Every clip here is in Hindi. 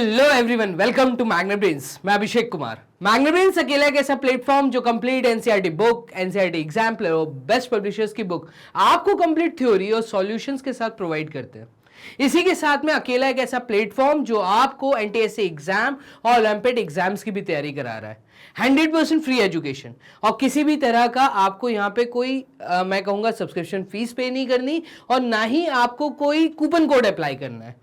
Hello everyone, welcome to Magna Brains. मैं अभिषेक कुमार। मैग्ना ब्रेन्स अकेला एक ऐसा प्लेटफॉर्म जो complete NCERT book, NCERT exemplar और बेस्ट पब्लिशर्स की बुक आपको कंप्लीट थ्योरी और सॉल्यूशंस के साथ प्रोवाइड करते हैं। इसी के साथ में अकेला एक ऐसा प्लेटफॉर्म जो आपको एनटीएससी एग्जाम और ओलंपियाड एग्जाम्स की भी तैयारी करा रहा है। 100% फ्री एजुकेशन और किसी भी तरह का आपको यहाँ पे कोई मैं कहूँगा सब्सक्रिप्शन फीस पे नहीं करनी और ना ही आपको कोई कूपन कोड अप्लाई करना है।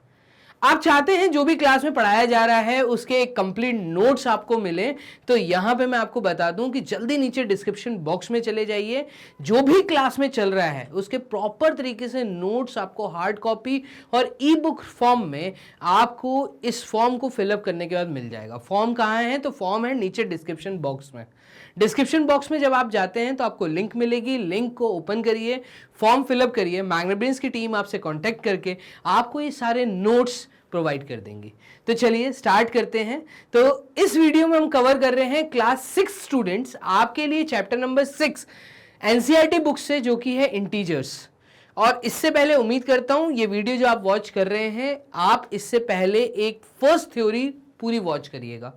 आप चाहते हैं जो भी क्लास में पढ़ाया जा रहा है उसके एक कंप्लीट नोट्स आपको मिले, तो यहां पे मैं आपको बता दूं कि जल्दी नीचे डिस्क्रिप्शन बॉक्स में चले जाइए। जो भी क्लास में चल रहा है उसके प्रॉपर तरीके से नोट्स आपको हार्ड कॉपी और ई बुक फॉर्म में आपको इस फॉर्म को फिलअप करने के बाद मिल जाएगा। फॉर्म कहाँ है? तो फॉर्म है नीचे डिस्क्रिप्शन बॉक्स में। डिस्क्रिप्शन बॉक्स में जब आप जाते हैं तो आपको लिंक मिलेगी, लिंक को ओपन करिए, फॉर्म फिलअप करिए। मैग्ना ब्रेन्स की टीम आपसे कांटेक्ट करके आपको ये सारे नोट्स प्रोवाइड कर देंगी। तो चलिए स्टार्ट करते हैं। तो इस वीडियो में हम कवर कर रहे हैं क्लास 6 स्टूडेंट्स आपके लिए चैप्टर नंबर 6 एनसीईआरटी बुक से, जो कि है इंटीजर्स। और इससे पहले उम्मीद करता हूं ये वीडियो जो आप वॉच कर रहे हैं, आप इससे पहले एक फर्स्ट थ्योरी पूरी वॉच करिएगा।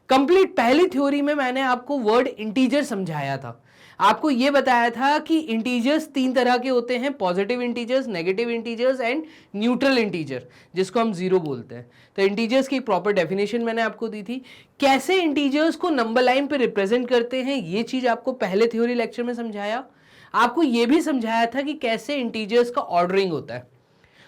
कंप्लीट पहली थ्योरी में मैंने आपको वर्ड इंटीजर समझाया था। आपको यह बताया था कि इंटीजर्स 3 तरह के होते हैं, positive integers, negative integers and neutral integer, जिसको हम जीरो बोलते हैं। तो इंटीजर्स की प्रॉपर डेफिनेशन मैंने आपको दी थी। कैसे इंटीजर्स को नंबर लाइन पे रिप्रेजेंट करते हैं ये चीज आपको पहले थ्योरी लेक्चर में समझाया। आपको यह भी समझाया था कि कैसे इंटीजर्स का ऑर्डरिंग होता है।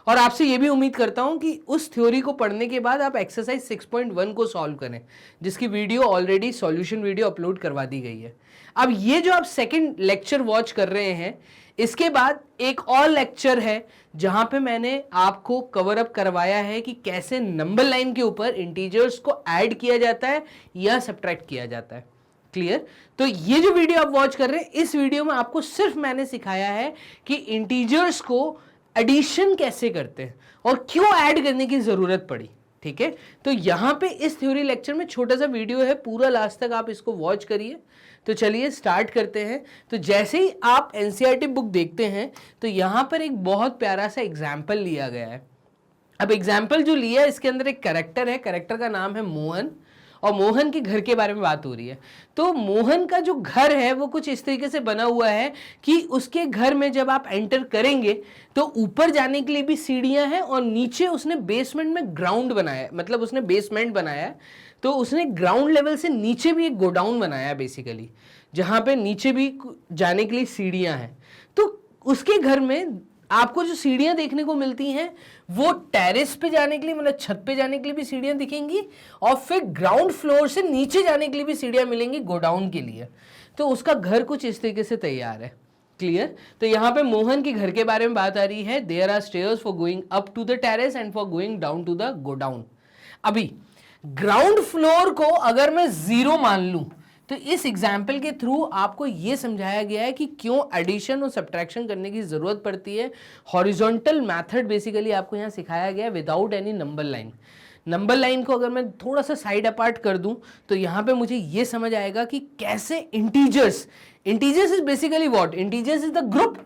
और आपसे ये भी उम्मीद करता हूं कि उस थ्योरी को पढ़ने के बाद आप एक्सरसाइज 6.1 को सॉल्व करें, जिसकी video already solution video upload करवा दी गई है। अब ये जो आप सेकंड लेक्चर वॉच कर रहे हैं, इसके बाद एक और लेक्चर है जहां पे मैंने आपको कवर अप करवाया है कि कैसे नंबर लाइन के ऊपर इंटीजर्स को ऐड किया जाता है या सब्ट्रैक्ट किया जाता है। क्लियर? तो ये जो वीडियो आप वॉच कर रहे हैं, इस वीडियो में आपको सिर्फ मैंने सिखाया है कि इंटीजर्स को एडिशन कैसे करते हैं और क्यों ऐड करने की जरूरत पड़ी। ठीक है? तो यहां पे इस थ्योरी लेक्चर में छोटा सा वीडियो है, पूरा लास्ट तक आप इसको वॉच करिए। तो चलिए स्टार्ट करते हैं। तो जैसे ही आप एनसीईआरटी बुक देखते हैं तो यहां पर एक बहुत प्यारा सा एग्जाम्पल लिया गया है। अब एग्जाम्पल जो लिया है, इसके अंदर एक कैरेक्टर है, कैरेक्टर का नाम है मोहन, और मोहन के घर के बारे में बात हो रही है। तो मोहन का जो घर है वो कुछ इस तरीके से बना हुआ है कि उसके घर में जब आप एंटर करेंगे तो ऊपर जाने के लिए भी सीढ़ियां हैं और नीचे उसने बेसमेंट में ग्राउंड बनाया, मतलब उसने बेसमेंट बनाया। तो उसने ग्राउंड लेवल से नीचे भी एक गोडाउन बनाया बेसिकली, जहां पे नीचे भी जाने के लिए सीढ़ियां हैं। तो उसके घर में आपको जो सीढ़ियां देखने को मिलती हैं वो टेरेस पे जाने के लिए, मतलब छत पे जाने के लिए भी सीढ़ियां दिखेंगी और फिर ग्राउंड फ्लोर से नीचे जाने के लिए भी सीढ़ियां मिलेंगी गोडाउन के लिए। तो उसका घर कुछ इस तरीके से तैयार है। क्लियर? तो यहाँ पे मोहन के घर के बारे में बात आ रही है। There are stairs for going up to the terrace and for going down to the godown. अभी ग्राउंड फ्लोर को अगर मैं 0 मान लूं तो इस एग्जाम्पल के थ्रू आपको यह समझाया गया है कि क्यों एडिशन और सब्ट्रैक्शन करने की जरूरत पड़ती है। हॉरिजॉन्टल मेथड बेसिकली आपको यहां सिखाया गया है without any number line. Number line को अगर मैं थोड़ा सा साइड अपार्ट कर दूं तो यहां पे मुझे यह समझ आएगा कि कैसे integers is basically what? Integers is the group.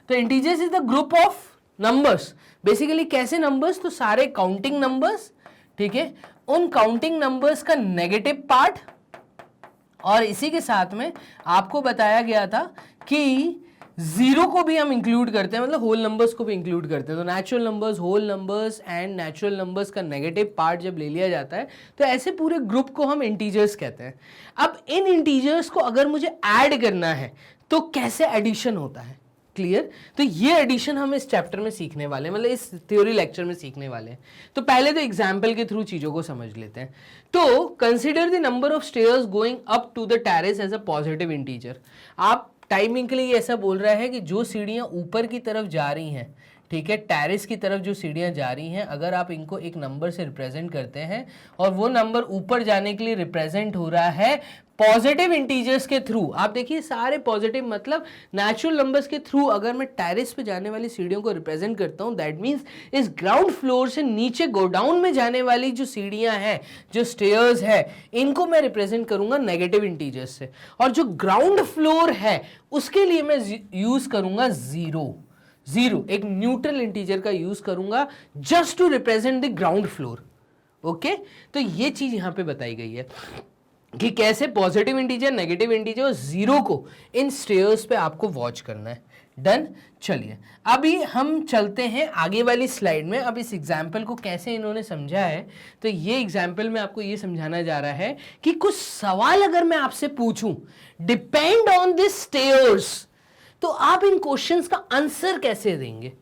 तो integers is the group of numbers. Basically कैसे नंबर्स? तो सारे काउंटिंग नंबर्स, ठीक है, उन काउंटिंग नंबर्स का नेगेटिव पार्ट, और इसी के साथ में आपको बताया गया था कि 0 को भी हम इंक्लूड करते हैं, मतलब होल नंबर्स को भी इंक्लूड करते हैं। तो natural numbers, whole numbers and natural numbers का नेगेटिव पार्ट जब ले लिया जाता है तो ऐसे पूरे ग्रुप को हम इंटीजर्स कहते हैं। अब इन इंटीजर्स को अगर मुझे ऐड करना है तो कैसे एडिशन होता है। क्लियर? तो ये एडिशन हम इस चैप्टर में सीखने वाले हैं, मतलब इस थ्योरी लेक्चर में सीखने वाले हैं। तो पहले तो एग्जाम्पल के थ्रू चीजों को समझ लेते हैं। तो consider the number of stairs going up to the terrace as a positive integer. आप टाइमिंग के लिए ऐसा बोल रहा है कि जो सीढ़ियां ऊपर की तरफ जा रही हैं, ठीक है, टेरेस की तरफ जो सीढ़ियां जा रही हैं, अगर आप इनको एक नंबर से रिप्रेजेंट करते हैं और वो नंबर ऊपर जाने के लिए रिप्रेजेंट हो रहा है पॉजिटिव इंटीजर्स के थ्रू। आप देखिए सारे पॉजिटिव, मतलब नेचुरल नंबर्स के थ्रू अगर मैं टेरेस पे जाने वाली सीढ़ियों को रिप्रेजेंट करता हूं, दैट मींस इस ग्राउंड फ्लोर से नीचे गोडाउन में जाने वाली जो सीढ़ियां हैं, जो स्टेयर्स है, इनको मैं रिप्रेजेंट करूंगा नेगेटिव इंटीजर्स से। और जो ग्राउंड फ्लोर है उसके लिए मैं यूज करूंगा 0, एक न्यूट्रल इंटीजर का यूज करूंगा just to represent the ground floor. Okay, तो ये चीज यहां पे बताई गई है कि कैसे पॉजिटिव इंटीजर, नेगेटिव इंटीजर और जीरो को इन स्टेयर्स पे आपको वॉच करना है। डन। चलिए अभी हम चलते हैं आगे वाली स्लाइड में। अब इस एग्जाम्पल को कैसे इन्होंने समझा है, तो ये एग्जाम्पल में आपको ये समझाना जा रहा है कि कुछ सवाल अगर मैं आपसे पूछूं डिपेंड ऑन दिस स्टेयर्स, तो आप इन क्वेश्चंस का आंसर कैसे देंगे।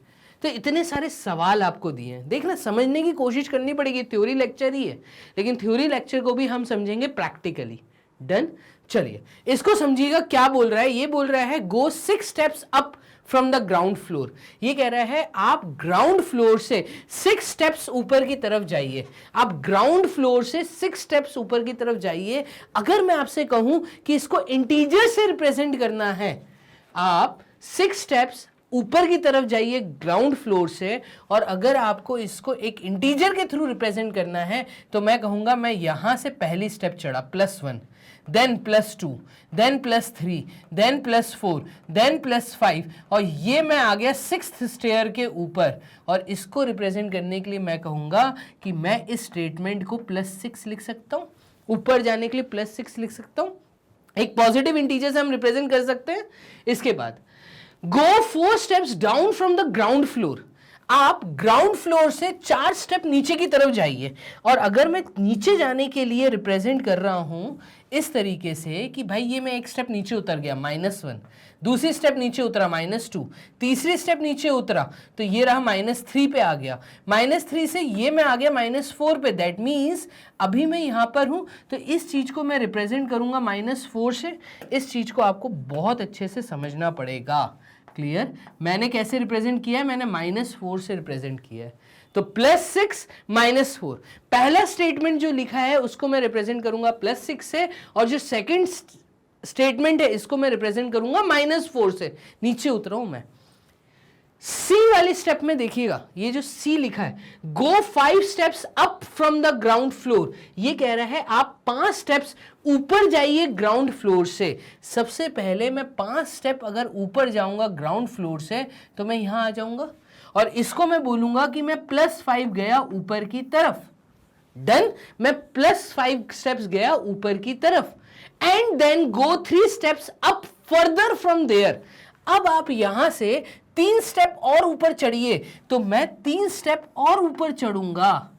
तो इतने सारे सवाल आपको दिए हैं, देखना समझने की कोशिश करनी पड़ेगी। थ्योरी लेक्चर ही है, लेकिन थ्योरी लेक्चर को भी हम समझेंगे प्रैक्टिकली। डन। चलिए इसको समझिएगा, क्या बोल रहा है। ये बोल रहा है go 6 steps up from the ground floor. ये कह रहा है आप ग्राउंड फ्लोर से 6 स्टेप्स ऊपर की तरफ जाइए। आप ग्राउंड फ्लोर से 6 स्टेप्स ऊपर की तरफ जाइए। अगर मैं आपसे कहूं कि इसको इंटीजर से रिप्रेजेंट करना है, आप 6 स्टेप्स ऊपर की तरफ जाइए ग्राउंड फ्लोर से, और अगर आपको इसको एक इंटीजर के थ्रू रिप्रेजेंट करना है तो मैं कहूंगा मैं यहां से पहली स्टेप चढ़ा +1, देन +2, देन +3, देन +4, देन +5, और ये मैं आ गया 6th स्टेयर के ऊपर। और इसको रिप्रेजेंट करने के लिए मैं कहूंगा कि मैं इस स्टेटमेंट को +6 लिख सकता हूं। ऊपर जाने के लिए +6 लिख सकता हूं। एक पॉजिटिव इंटीजर से हम रिप्रेजेंट कर सकते हैं। इसके बाद गो 4 steps down from the ground floor. आप ग्राउंड फ्लोर से 4 स्टेप नीचे की तरफ जाइए। और अगर मैं नीचे जाने के लिए रिप्रेजेंट कर रहा हूं इस तरीके से कि भाई ये मैं एक स्टेप नीचे उतर गया -1, दूसरी स्टेप नीचे उतरा -2, तीसरी स्टेप नीचे उतरा तो ये रहा -3 पे आ गया, -3 से ये मैं आ गया -4 पे। दैट मीन्स अभी मैं यहां पर हूं, तो इस चीज को मैं रिप्रेजेंट करूंगा -4 से। इस चीज को आपको बहुत अच्छे से समझना पड़ेगा। क्लियर। मैंने कैसे रिप्रेजेंट किया है, मैंने -4 से रिप्रेजेंट किया है। तो +6 -4, पहला स्टेटमेंट जो लिखा है उसको मैं रिप्रेजेंट करूंगा +6 से, और जो सेकंड स्टेटमेंट है इसको मैं रिप्रेजेंट करूंगा -4 से। नीचे उतरा हूं मैं। सी वाली स्टेप में देखिएगा, ये जो सी लिखा है गो 5 steps up from the ground floor. ये कह रहा है आप 5 स्टेप्स ऊपर जाइए ग्राउंड फ्लोर से। सबसे पहले मैं 5 स्टेप अगर ऊपर जाऊंगा ग्राउंड फ्लोर से तो मैं यहां आ जाऊंगा, और इसको मैं बोलूंगा कि मैं +5 गया ऊपर की तरफ। डन। मैं +5 स्टेप्स गया ऊपर की तरफ। And then go 3 steps up further from there. अब आप यहां से 3 स्टेप और ऊपर चढ़िए, तो मैं 3 स्टेप और ऊपर चढ़ूंगा।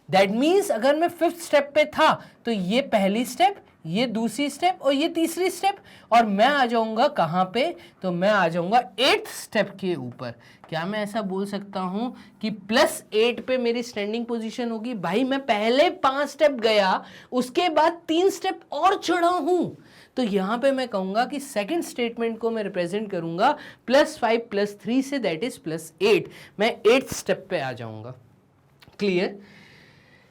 दैट मीन्स अगर मैं 5th स्टेप पे था तो ये पहली स्टेप, ये दूसरी स्टेप और ये तीसरी स्टेप, और मैं आ जाऊंगा कहां पे, तो मैं आ जाऊंगा 8th स्टेप के ऊपर। क्या मैं ऐसा बोल सकता हूं कि +8 पे मेरी स्टैंडिंग पोजीशन होगी? भाई मैं पहले 5 स्टेप गया, उसके बाद 3 स्टेप और चढ़ा हूं, तो यहां पे मैं कहूंगा कि सेकंड स्टेटमेंट को मैं रिप्रेजेंट करूंगा +5 +3 से, दैट इज +8। मैं 8th स्टेप पे आ जाऊंगा। क्लियर।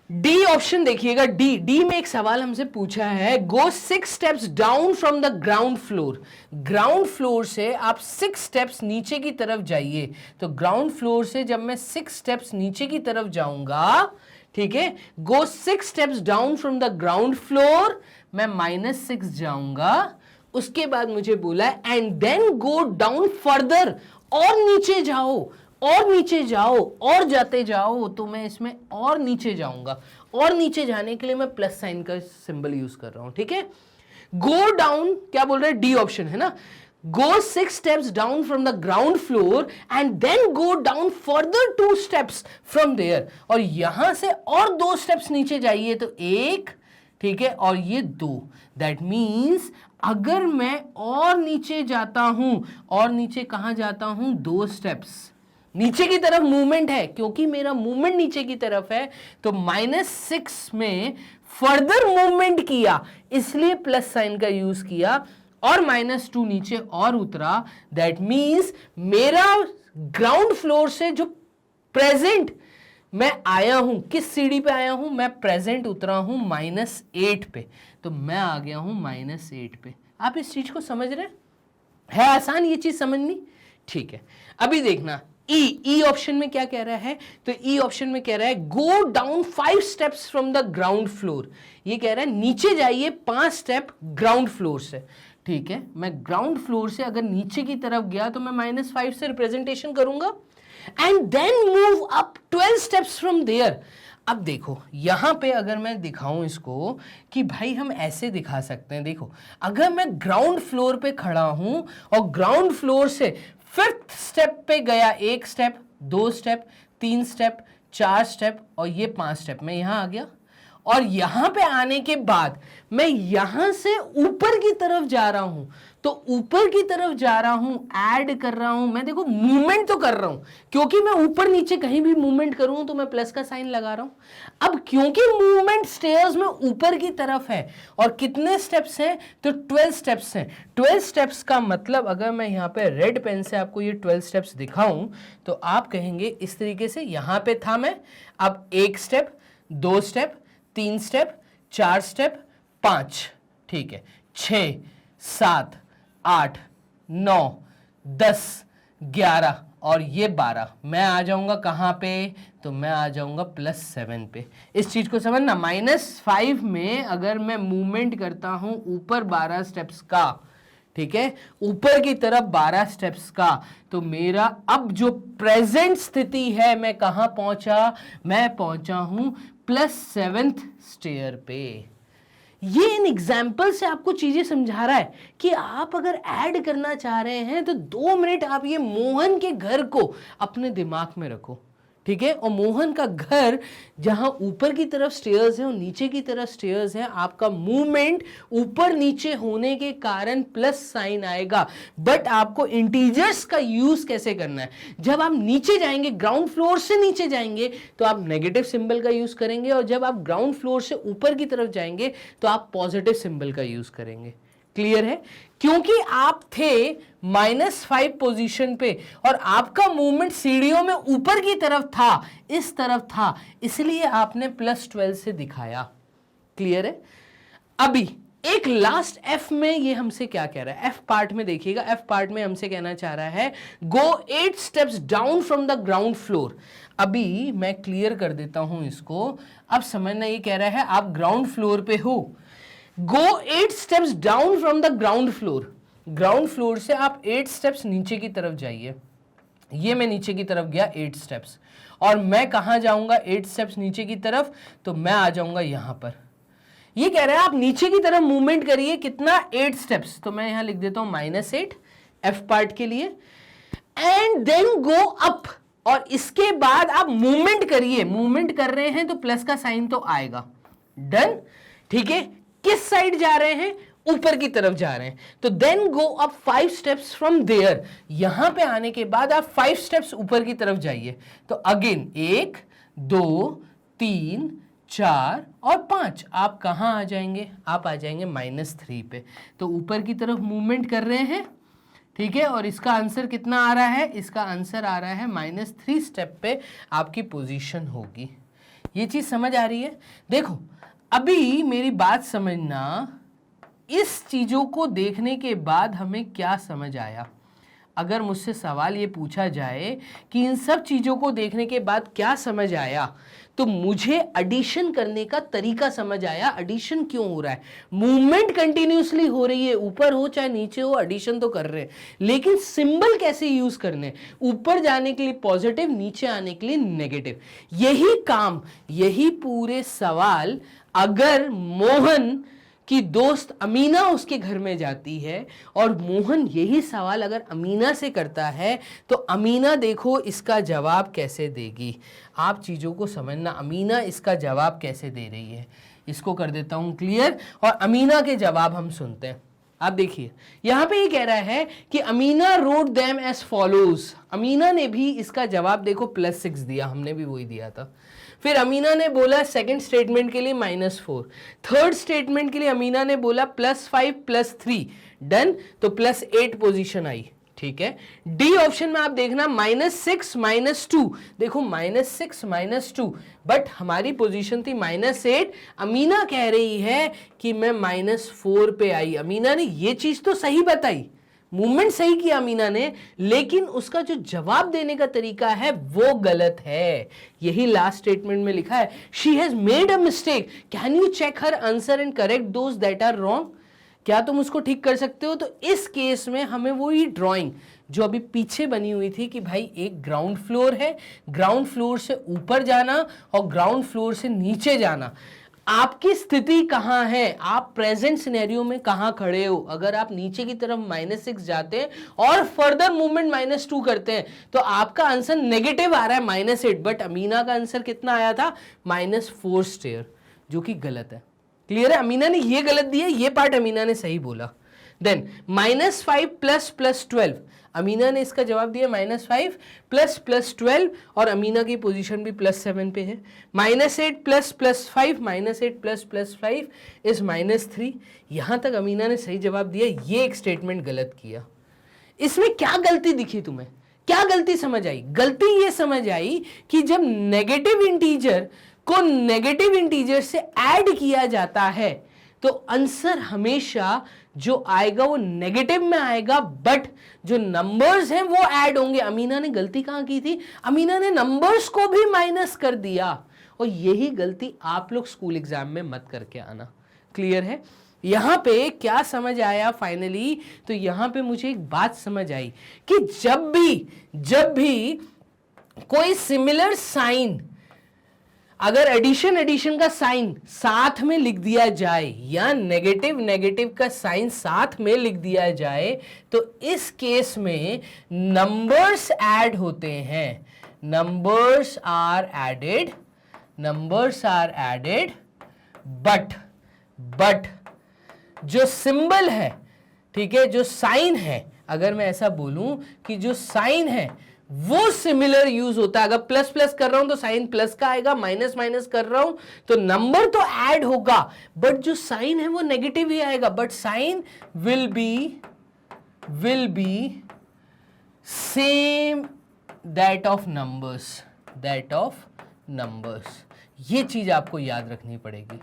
डी ऑप्शन देखिएगा, डी में एक सवाल हमसे पूछा है go 6 steps down from the ground floor. Ground floor से आप 6 स्टेप्स नीचे की तरफ जाइए। तो ग्राउंड फ्लोर से जब मैं 6 स्टेप्स नीचे की तरफ जाऊंगा, ठीक है, go 6 steps down from the ground floor, मैं -6 जाऊंगा। उसके बाद मुझे बोला and then go down further, और नीचे जाओ और नीचे जाओ और जाते जाओ, तो मैं इसमें और नीचे जाऊंगा, और नीचे जाने के लिए मैं प्लस साइन का सिंबल यूज कर रहा हूं। ठीक है। गो डाउन क्या बोल रहे हैं, डी ऑप्शन है ना। Go 6 steps down from the ground floor and then go down further 2 steps from there, और यहां से और 2 स्टेप्स नीचे जाइए, तो 1, ठीक है, और ये 2। दैट मीन्स अगर मैं और नीचे जाता हूं, और नीचे कहां जाता हूं, 2 स्टेप्स नीचे की तरफ मूवमेंट है, क्योंकि मेरा मूवमेंट नीचे की तरफ है, तो -6 में फर्दर मूवमेंट किया, इसलिए प्लस साइन का यूज किया, और -2 नीचे और उतरा। दैट मीन्स मेरा ग्राउंड फ्लोर से जो प्रेजेंट मैं आया हूं, किस सीढ़ी पे आया हूं, मैं प्रेजेंट उतरा हूं -8 पे, तो मैं आ गया हूं -8 पे। आप इस चीज को समझ रहे हैं आसान ये चीज समझनी। ठीक है, अभी देखना ई ऑप्शन में क्या कह रहा है, तो ई ऑप्शन में कह रहा है go down 5 steps from the ground floor. ये कह रहा है नीचे जाइए 5 स्टेप ग्राउंड फ्लोर से। ठीक है, मैं ग्राउंड फ्लोर से अगर नीचे की तरफ गया तो मैं -5 से रिप्रेजेंटेशन करूंगा, and then move up 12 steps from there. अब देखो यहां पे अगर मैं दिखाऊं इसको कि भाई हम ऐसे दिखा सकते हैं, देखो अगर मैं ग्राउंड फ्लोर पे खड़ा हूं और ग्राउंड फ्लोर से 5th स्टेप पे गया, 1 स्टेप, 2 स्टेप, 3 स्टेप, 4 स्टेप और ये 5 स्टेप, मैं यहां आ गया और यहां पे आने के बाद मैं यहां से ऊपर की तरफ जा रहा हूं, तो ऊपर की तरफ जा रहा हूं, ऐड कर रहा हूं मैं, देखो मूवमेंट तो कर रहा हूं, क्योंकि मैं ऊपर नीचे कहीं भी मूवमेंट करूं तो मैं प्लस का साइन लगा रहा हूं। अब क्योंकि मूवमेंट स्टेयर्स में ऊपर की तरफ है और कितने स्टेप्स हैं, तो 12 स्टेप्स हैं। 12 स्टेप्स का मतलब अगर मैं यहां पे रेड पेन से आपको ये 12 स्टेप्स दिखाऊं तो आप कहेंगे इस तरीके से, यहां पे था मैं, अब 1 स्टेप, 2 स्टेप, 3 स्टेप, 4 स्टेप, 5, ठीक है, 6, 7, 8, 9, 10, 11 और ये 12, मैं आ जाऊंगा कहां पे, तो मैं आ जाऊंगा +7 पे। इस चीज को समझना, -5 में अगर मैं मूवमेंट करता हूं ऊपर 12 स्टेप्स का, ठीक है, ऊपर की तरफ 12 स्टेप्स का, तो मेरा अब जो प्रेजेंट स्थिति है, मैं कहां पहुंचा, मैं पहुंचा हूं +7th स्टेयर पे। ये इन एग्जाम्पल से आपको चीजें समझा रहा है कि आप अगर ऐड करना चाह रहे हैं तो 2 मिनट आप ये मोहन के घर को अपने दिमाग में रखो, ठीक है। और मोहन का घर जहां ऊपर की तरफ स्टेयर्स है और नीचे की तरफ स्टेयर्स है, आपका मूवमेंट ऊपर नीचे होने के कारण प्लस साइन आएगा। बट आपको इंटीजर्स का यूज कैसे करना है, जब आप नीचे जाएंगे, ग्राउंड फ्लोर से नीचे जाएंगे तो आप नेगेटिव सिंबल का यूज करेंगे, और जब आप ग्राउंड फ्लोर से ऊपर की तरफ जाएंगे तो आप पॉजिटिव सिंबल का यूज करेंगे। क्लियर है? क्योंकि आप थे -5 पोजीशन पे और आपका मूवमेंट सीढ़ियों में ऊपर की तरफ था, इस तरफ था, इसलिए आपने +12 से दिखाया। क्लियर है? अभी एक लास्ट F में ये हमसे क्या कह रहा है, F पार्ट में देखिएगा। F पार्ट में हमसे कहना चाह रहा है गो 8 steps down from the ground floor. अभी मैं क्लियर कर देता हूं इसको, अब समझना, ये कह रहा है आप ग्राउंड फ्लोर पे हो, गो 8 steps down from the ground floor. Ground floor से आप 8 स्टेप्स नीचे की तरफ जाइए। ये मैं नीचे की तरफ गया 8 स्टेप्स, और मैं कहां जाऊंगा 8 स्टेप्स नीचे की तरफ, तो मैं आ जाऊंगा यहां पर। ये कह रहा है आप नीचे की तरफ मूवमेंट करिए, कितना, 8 स्टेप्स, तो मैं यहां लिख देता हूं -8 F पार्ट के लिए, एंड देन गो अप, और इसके बाद आप मूवमेंट करिए। मूवमेंट कर रहे हैं तो प्लस का साइन तो आएगा। डन? ठीक है। किस साइड जा रहे हैं, ऊपर की तरफ जा रहे हैं, तो then go up 5 steps from there. यहां पे आने के बाद आप 5 स्टेप्स ऊपर की तरफ जाइए, तो अगेन 1, 2, 3, 4 और 5, आप कहां आ जाएंगे, आप आ जाएंगे -3 पे। तो ऊपर की तरफ मूवमेंट कर रहे हैं, ठीक है, और इसका आंसर कितना आ रहा है, इसका आंसर आ रहा है -3 स्टेप पे आपकी पोजीशन होगी। ये चीज समझ आ रही है? देखो अभी मेरी बात समझना, इस चीजों को देखने के बाद हमें क्या समझ आया। अगर मुझसे सवाल ये पूछा जाए कि इन सब चीजों को देखने के बाद क्या समझ आया, तो मुझे एडिशन करने का तरीका समझ आया। एडिशन क्यों हो रहा है, मूवमेंट कंटिन्यूसली हो रही है, ऊपर हो चाहे नीचे हो, एडिशन तो कर रहे हैं, लेकिन सिंबल कैसे यूज करने, ऊपर जाने के लिए पॉजिटिव, नीचे आने के लिए नेगेटिव। यही काम, यही पूरे सवाल अगर मोहन कि दोस्त अमीना उसके घर में जाती है और मोहन यही सवाल अगर अमीना से करता है, तो अमीना देखो इसका जवाब कैसे देगी। आप चीज़ों को समझना, अमीना इसका जवाब कैसे दे रही है। इसको कर देता हूं क्लियर, और अमीना के जवाब हम सुनते हैं। आप देखिए यहां पे ये कह रहा है कि Amina wrote them as follows. Amina ने भी इसका जवाब देखो +6 दिया, हमने भी वही दिया था। फिर अमीना ने बोला सेकंड स्टेटमेंट के लिए -4, थर्ड स्टेटमेंट के लिए अमीना ने बोला +5 +3। डन, तो +8 पोजीशन आई। ठीक है, डी ऑप्शन में आप देखना -6 -2, देखो -6 -2, बट हमारी पोजीशन थी -8। अमीना कह रही है कि मैं -4 पे आई। अमीना ने ये चीज तो सही बताई, मूवमेंट सही किया अमीना ने, लेकिन उसका जो जवाब देने का तरीका है वो गलत है। यही लास्ट स्टेटमेंट में लिखा है, she has made a mistake, can you check her answer and correct those that are wrong. क्या तुम उसको ठीक कर सकते हो? तो इस केस में हमें वही ड्राइंग जो अभी पीछे बनी हुई थी कि भाई एक ग्राउंड फ्लोर है, ग्राउंड फ्लोर से ऊपर जाना और ग्राउंड फ्लोर से नीचे जाना, आपकी स्थिति कहां है, आप प्रेजेंट सिनेरियो में कहां खड़े हो। अगर आप नीचे की तरफ -6 जाते हैं और फर्दर मूवमेंट -2 करते हैं तो आपका आंसर नेगेटिव आ रहा है -8, बट अमीना का आंसर कितना आया था? -4 स्टेयर, जो कि गलत है। क्लियर है? अमीना ने ये गलत दिया, ये पार्ट अमीना ने सही बोला। देन -5 प्लस 12, अमीना ने इसका जवाब दिया -5 प्लस 12 और अमीना की पोजीशन भी +7 पे है। -8 प्लस 5, -8 प्लस 5 इज -3। यहां तक अमीना ने सही जवाब दिया, ये एक स्टेटमेंट गलत किया। इसमें क्या गलती दिखी तुम्हें? क्या गलती समझ आई? गलती ये समझ आई कि जब नेगेटिव इंटीजर को नेगेटिव इंटीजर से ऐड किया जाता है तो आंसर हमेशा जो आएगा वो नेगेटिव में आएगा, बट जो नंबर्स हैं वो ऐड होंगे। अमीना ने गलती कहां की थी? अमीना ने नंबर्स को भी माइनस कर दिया, और यही गलती आप लोग स्कूल एग्जाम में मत करके आना। क्लियर है? यहां पे क्या समझ आया फाइनली? तो यहां पे मुझे एक बात समझ आई कि जब भी कोई सिमिलर साइन, अगर एडिशन का साइन साथ में लिख दिया जाए या नेगेटिव का साइन साथ में लिख दिया जाए तो इस केस में नंबर्स ऐड होते हैं, नंबर्स आर एडेड, बट जो सिंबल है, ठीक है, जो साइन है, अगर मैं ऐसा बोलूं कि जो साइन है वो सिमिलर यूज होता है। अगर प्लस प्लस कर रहा हूं तो साइन प्लस का आएगा, माइनस माइनस कर रहा हूं तो नंबर तो ऐड होगा, बट जो साइन है वो नेगेटिव ही आएगा, but sign will be same that of numbers. ये चीज आपको याद रखनी पड़ेगी।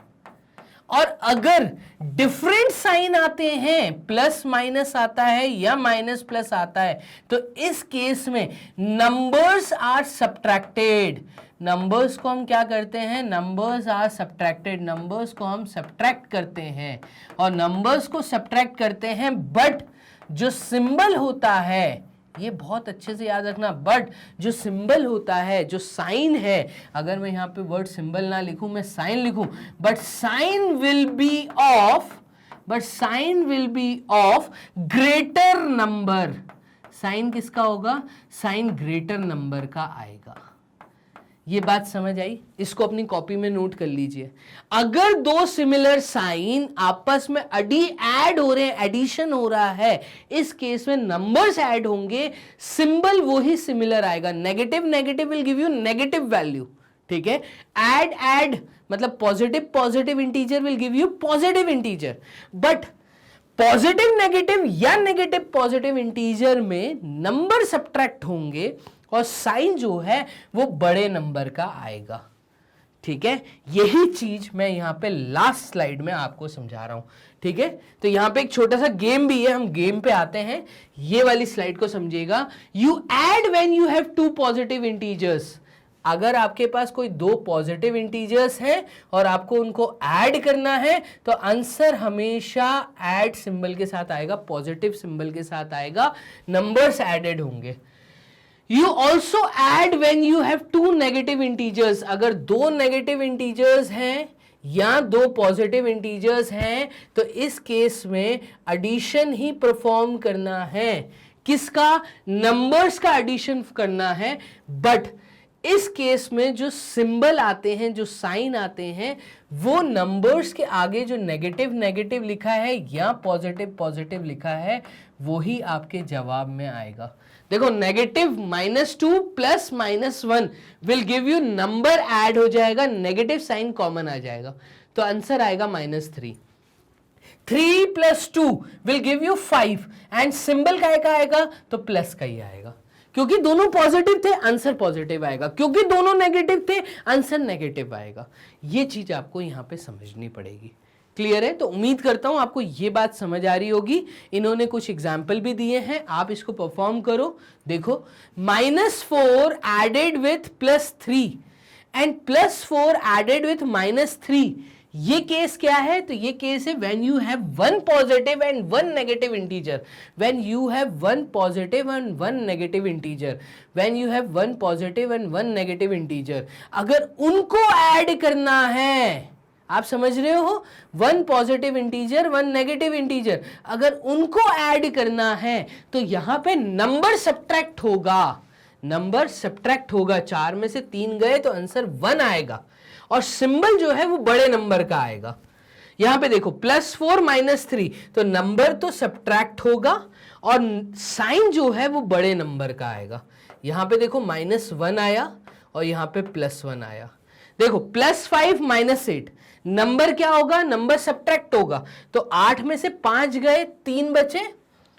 और अगर डिफरेंट साइन आते हैं, प्लस माइनस आता है या माइनस प्लस आता है, तो इस केस में नंबर्स आर सब्ट्रैक्टेड। नंबर्स को हम क्या करते हैं? नंबर्स आर सब्ट्रैक्टेड, नंबर्स को हम सब्ट्रैक्ट करते हैं, और नंबर्स को सब्ट्रैक्ट करते हैं, बट जो सिंबल होता है, ये बहुत अच्छे से याद रखना, बट जो सिंबल होता है, जो साइन है, अगर मैं यहां पे वर्ड सिंबल ना लिखूं, मैं साइन लिखूं, but sign will be of greater number. Sign किसका होगा? साइन ग्रेटर नंबर का आएगा। ये बात समझ आई? इसको अपनी कॉपी में नोट कर लीजिए। अगर दो सिमिलर साइन आपस में ऐड हो रहे हैं, एडिशन हो रहा है, इस केस में नंबर्स ऐड होंगे, सिंबल वही सिमिलर आएगा। Negative will give you negative value, ठीक है। ऐड मतलब positive integer will give you positive integer, but positive negative या नेगेटिव पॉजिटिव इंटीजर में नंबर सब्ट्रैक्ट होंगे और साइन जो है वो बड़े नंबर का आएगा, ठीक है। यही चीज मैं यहां पे लास्ट स्लाइड में आपको समझा रहा हूं, ठीक है। तो यहां पे एक छोटा सा गेम भी है, हम गेम पे आते हैं। ये वाली स्लाइड को समझिएगा। You add when you have two positive integers. अगर आपके पास कोई दो पॉजिटिव इंटीजर्स हैं और आपको उनको ऐड करना है तो आंसर हमेशा ऐड सिंबल के साथ आएगा, पॉजिटिव सिंबल के साथ आएगा, नंबर्स एडेड होंगे। You also add when you have two negative integers. अगर दो नेगेटिव इंटीजर्स हैं या दो पॉजिटिव इंटीजर्स हैं तो इस केस में एडिशन ही परफॉर्म करना है। किसका? नंबर्स का एडिशन करना है, बट इस केस में जो सिंबल आते हैं, जो साइन आते हैं, वो नंबर्स के आगे जो नेगेटिव लिखा है या पॉजिटिव लिखा है वही आपके जवाब में आएगा। देखो, negative -2 plus -1 will give you number add हो जाएगा, नेगेटिव साइन कॉमन आ जाएगा, तो आंसर आएगा -3। 3 + 2 will give you 5 and symbol का आएगा तो प्लस का ही आएगा। क्योंकि दोनों पॉजिटिव थे, आंसर पॉजिटिव आएगा, क्योंकि दोनों नेगेटिव थे, आंसर नेगेटिव आएगा। ये चीज आपको यहां पे समझनी पड़ेगी। क्लियर है? तो उम्मीद करता हूं आपको ये बात समझ आ रही होगी। इन्होंने कुछ एग्जाम्पल भी दिए हैं, आप इसको परफॉर्म करो। देखो, -4 added with +3 and +4 added with -3, ये केस क्या है? तो ये केस है when you have one positive and one negative integer, when you have one positive and one negative integer, when you have one positive and one negative integer, अगर उनको ऐड करना है, आप समझ रहे हो, one positive integer one negative integer, अगर उनको ऐड करना है तो यहां पे नंबर सब्ट्रैक्ट होगा, नंबर सब्ट्रैक्ट होगा, 4 में से 3 गए तो आंसर 1 आएगा और सिंबल जो है वो बड़े नंबर का आएगा। यहां पे देखो +4 -3, तो नंबर तो सब्ट्रैक्ट होगा और साइन जो है वो बड़े नंबर का आएगा। यहां पे देखो -1 आया और यहां पे +1 आया। देखो +5 -8, नंबर क्या होगा? नंबर सब्ट्रैक्ट होगा, तो 8 में से 5 गए, 3 बचे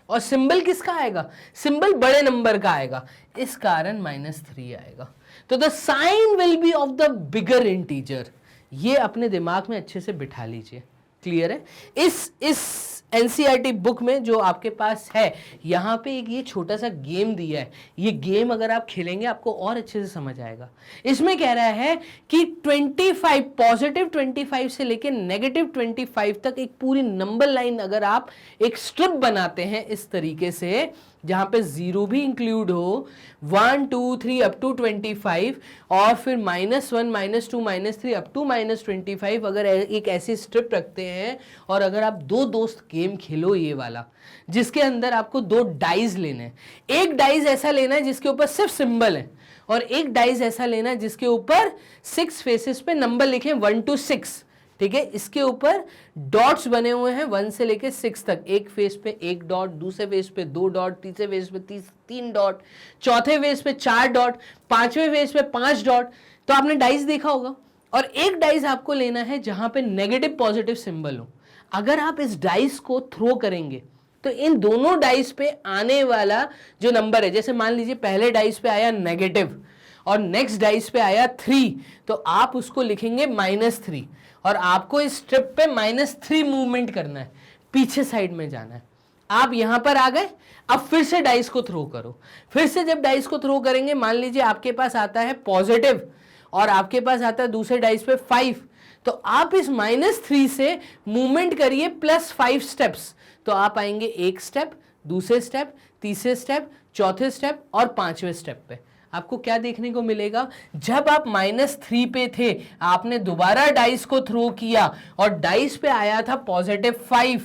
और सिंबल किसका आएगा? सिंबल बड़े नंबर का आएगा, इस कारण -3 आएगा। तो the sign will be of the bigger integer. ये अपने दिमाग में अच्छे से बिठा लीजिए, क्लियर है? इस एनसीईआरटी बुक में जो आपके पास है, यहाँ पे एक ये छोटा सा गेम दिया है। ये गेम अगर आप खेलेंगे आपको और अच्छे से समझ आएगा। इसमें कह रहा है कि 25 पॉजिटिव 25 से लेकर -25 तक एक पूरी नंबर लाइन अगर आप एक स्ट्रिप बनाते हैं इस तरीके से, जहां पे 0 भी इंक्लूड हो, 1 2 3 अप टू 25 और फिर -1 -2 -3 अप टू -25, अगर एक ऐसी स्ट्रिप रखते हैं और अगर आप 2 दोस्त गेम खेलो ये वाला, जिसके अंदर आपको 2 डाइज लेने हैं, एक डाइज ऐसा लेना है जिसके ऊपर सिर्फ सिंबल है और एक डाइज ऐसा लेना है जिसके ऊपर 6 फेसेस पे नंबर लिखे 1 to 6, ठीक है? इसके ऊपर डॉट्स बने हुए हैं 1 से लेके 6 तक, एक फेस पे 1 डॉट, दूसरे फेस पे 2 डॉट, तीसरे फेस पे 3 डॉट, चौथे फेस पे 4 डॉट, पांचवें फेस पे 5 डॉट। तो आपने डाइस देखा होगा और एक डाइस आपको लेना है जहां पे नेगेटिव पॉजिटिव सिंबल हो। अगर आप इस डाइस को थ्रो करेंगे तो इन दोनों डाइस पे आने वाला जो नंबर है, जैसे मान लीजिए पहले डाइस पे आया नेगेटिव और नेक्स्ट डाइस पे आया 3, तो आप उसको लिखेंगे -3 और आपको इस स्ट्रिप पे -3 मूवमेंट करना है, पीछे साइड में जाना है। आप यहां पर आ गए, अब फिर से डाइस को थ्रो करो। फिर से जब डाइस को थ्रो करेंगे, मान लीजिए आपके पास आता है पॉजिटिव और आपके पास आता है दूसरे डाइस पे 5, तो आप इस -3 से मूवमेंट करिए +5 स्टेप्स, तो आप आएंगे एक स्टेप, दूसरे स्टेप, तीसरे स्टेप, चौथे स्टेप और पांचवें स्टेप पे। आपको क्या देखने को मिलेगा? जब आप -3 पे थे, आपने दोबारा डाइस को थ्रो किया और डाइस पे आया था +5,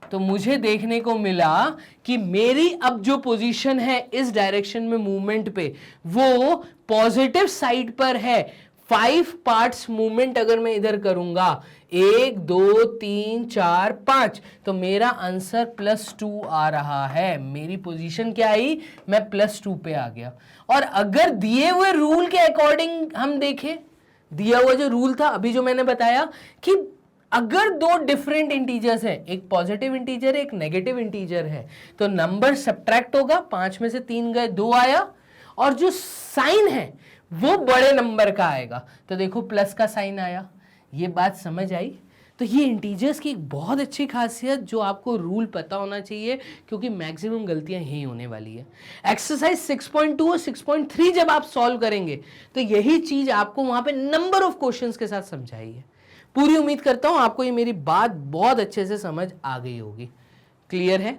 तो मुझे देखने को मिला कि मेरी अब जो पोजीशन है इस डायरेक्शन में मूवमेंट पे, वो पॉजिटिव साइड पर है। 5 पार्ट्स मूवमेंट अगर मैं इधर करूंगा, 1 2 3 4 5, तो मेरा आंसर +2 आ रहा है। मेरी पोजीशन क्या आई? मैं +2 पे आ गया। और अगर दिए हुए रूल के अकॉर्डिंग हम देखें, दिया हुआ जो रूल था अभी जो मैंने बताया कि अगर 2 डिफरेंट इंटीजर्स हैं, एक पॉजिटिव इंटीजर है, एक नेगेटिव इंटीजर है, तो नंबर सब्ट्रैक्ट होगा, 5 में से 3 गए, 2 आया और जो साइन है वो बड़े नंबर का आएगा। तो देखो प्लस का साइन आया। ये बात समझ आई? तो ये इंटीजर्स की एक बहुत अच्छी खासियत जो आपको रूल पता होना चाहिए, क्योंकि मैक्सिमम गलतियां यही होने वाली है। एक्सरसाइज 6.2 और 6.3 जब आप सॉल्व करेंगे तो यही चीज आपको वहां पे नंबर ऑफ क्वेश्चंस के साथ समझाई है। पूरी उम्मीद करता हूं आपको ये मेरी बात बहुत अच्छे से समझ आ गई होगी। क्लियर है?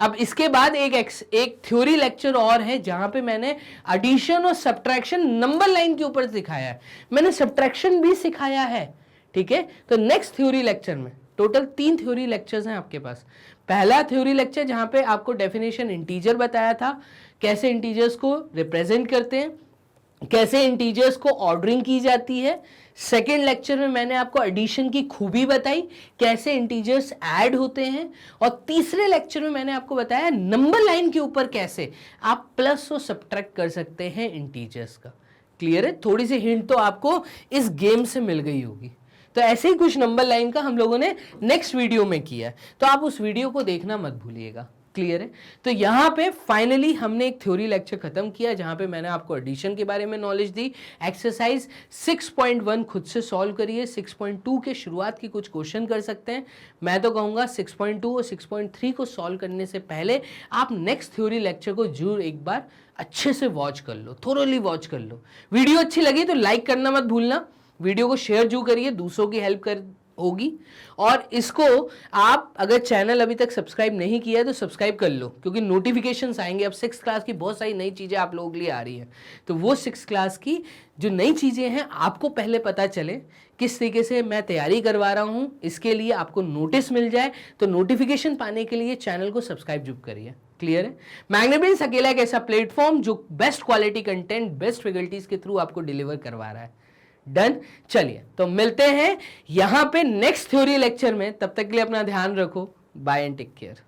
अब इसके बाद एक थ्योरी लेक्चर और है जहां पे मैंने एडिशन और सब्ट्रैक्शन नंबर लाइन के ऊपर सिखाया है, मैंने सब्ट्रैक्शन भी सिखाया है। ठीक है, तो नेक्स्ट थ्योरी लेक्चर में टोटल 3 थ्योरी लेक्चर्स हैं आपके पास। पहला थ्योरी लेक्चर जहां पे आपको डेफिनेशन इंटीजर बताया था, कैसे इंटीजर्स को रिप्रेजेंट करते हैं, कैसे इंटीजर्स को ऑर्डरिंग की जाती है। सेकेंड लेक्चर में मैंने आपको एडिशन की खूबी बताई, कैसे इंटीजर्स ऐड होते हैं। और तीसरे लेक्चर में मैंने आपको बताया नंबर लाइन के ऊपर कैसे आप प्लस और सब्ट्रैक्ट कर सकते हैं इंटीजर्स का। क्लियर है? थोड़ी सी हिंट तो आपको इस गेम से मिल गई होगी। तो ऐसे ही कुछ नंबर लाइन का हम लोगों ने नेक्स्ट वीडियो में किया है, तो आप उस वीडियो को देखना मत भूलिएगा। क्लियर है? तो यहाँ पे फाइनली हमने एक थ्योरी लेक्चर खत्म किया जहां पे मैंने आपको एडिशन के बारे में नॉलेज दी। एक्सरसाइज 6.1 खुद से सॉल्व करिए, 6.2 के शुरुआत की कुछ क्वेश्चन कर सकते हैं। मैं तो कहूँगा 6.2 और 6.3 को सॉल्व करने से पहले आप नेक्स्ट थ्योरी लेक्चर को जरूर एक बार अच्छे से वॉच कर लो, थोरोली वॉच कर लो। वीडियो अच्छी लगी तो लाइक करना मत भूलना, वीडियो को शेयर जरूर करिए, दूसरों की हेल्प कर होगी। और इसको आप अगर चैनल अभी तक सब्सक्राइब नहीं किया है तो सब्सक्राइब कर लो, क्योंकि नोटिफिकेशंस आएंगे। अब 6th क्लास की बहुत सारी नई चीज़ें आप लोगों के लिए आ रही हैं, तो वो 6th क्लास की जो नई चीज़ें हैं आपको पहले पता चले, किस तरीके से मैं तैयारी करवा रहा हूँ, इसके लिए आपको नोटिस मिल जाए। तो नोटिफिकेशन पाने के लिए चैनल को सब्सक्राइब जरूर करिए। क्लियर है? मैग्नाब्रेन्स अकेला एक ऐसा प्लेटफॉर्म जो best quality content best faculties के थ्रू आपको डिलीवर करवा रहा है। डन? चलिए तो मिलते हैं यहां पे नेक्स्ट थ्योरी लेक्चर में। तब तक के लिए अपना ध्यान रखो। Bye and take care.